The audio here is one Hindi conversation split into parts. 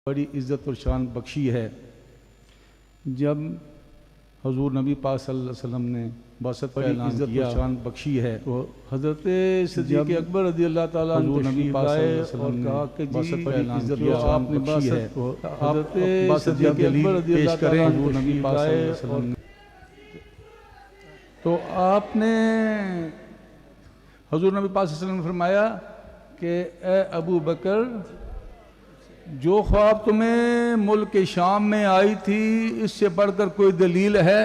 बड़ी इज़्ज़त और शान बख्शी है। जब हजूर नबी पाक सल्लल्लाहु अलैहि वसल्लम ने बसत का ऐलान किया, इज़्ज़त और शान बख्शी है, तो हज़रत सिद्दीक़ अकबर रज़ी अल्लाह ताला अन्हु नबी पाक सल्लल्लाहु अलैहि वसल्लम ने कहा कि बसत का ऐलान किया, आपने बख्शी है, तो हज़रत सिद्दीक़ अकबर रज़ी अल्लाह ताला अन्हु नबी पाक सल्लल्लाहु अलैहि वसल्लम ने, तो आपने हजूर नबी पाक सल्लल्लाहु अलैहि वसल्लम ने फरमाया कि ए अबू बकर, जो ख्वाब तुम्हें मुल्क के शाम में आई थी इससे बढ़कर कोई दलील है?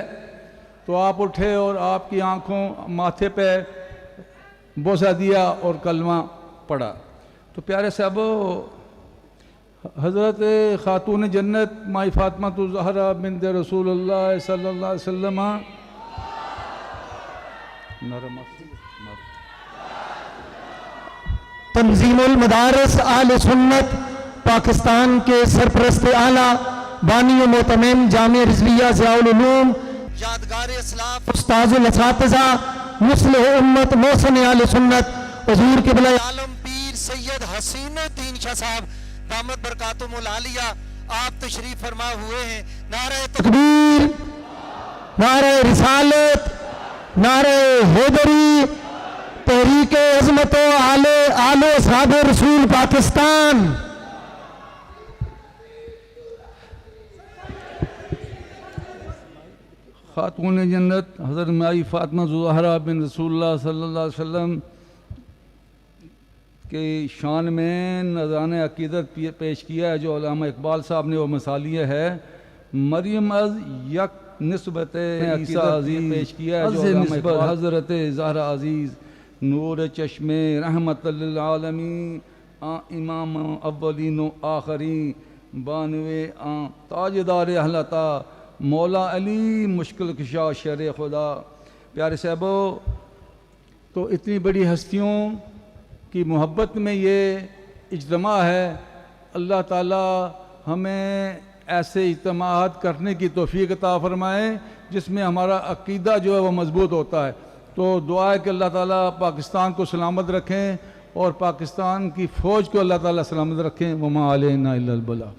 तो आप उठे और आपकी आंखों माथे पे बोसा दिया और कलमा पढ़ा। तो प्यारे साहबो, हज़रत खातून जन्नत माई फातिमा ज़हरा बिन्त रसूलुल्लाह सल्लल्लाहु अलैहि वसल्लम तंजीमुल मदारिस आले सुन्नत पाकिस्तान के सरपरस्त आला बानी मोतमिम जामिया रिज़विया ज़ियाउल उलूम यादगार इस्लाफ उस्ताजुल असातिज़ा मुस्लिह उम्मत मोहसिन आले सुन्नत हुज़ूर क़िबला आलम पीर सैयद हसीनुद्दीन शाह साहब दामत बरकातुहुल आलिया आप तशरीफ फरमा हुए हैं। नारे तकबीर, नारे रिसालत, नारे हैदरी, तहरीक अज़मत आले आले साहब रसूल पाकिस्तान। खातून जन्नत हज़रत माई फातिमा ज़हरा बिन रसूलुल्लाह सल्लल्लाहु अलैहि वसल्लम के शान में नज़रान अक़ीदत पेश किया है, जो अल्लामा इकबाल साहब ने वो मसालिया है। मरियम अज़ यक निस्बत ईसा अज़ीज़ पेश किया है, जो अल्लामा इकबाल हज़रत ज़हरा अज़ीज़ नूर चश्मे रहमतुल लिल आलमीन इमाम अव्वलीन व आखरीन बानवे ताजदार अहलता मौला अली मुश्किल कुशा शर खुदा। प्यारे साहबो, तो इतनी बड़ी हस्तियों की मोहब्बत में ये इज्तिमा है। अल्लाह ताला हमें ऐसे इज्तिमात करने की तौफीक अता फरमाए जिसमें हमारा अक़ीदा जो है वो मजबूत होता है। तो दुआ है कि अल्लाह ताला पाकिस्तान को सलामत रखें और पाकिस्तान की फ़ौज को अल्लाह ताला सलामत रखें। वमा अलैना इल्लल बलाग।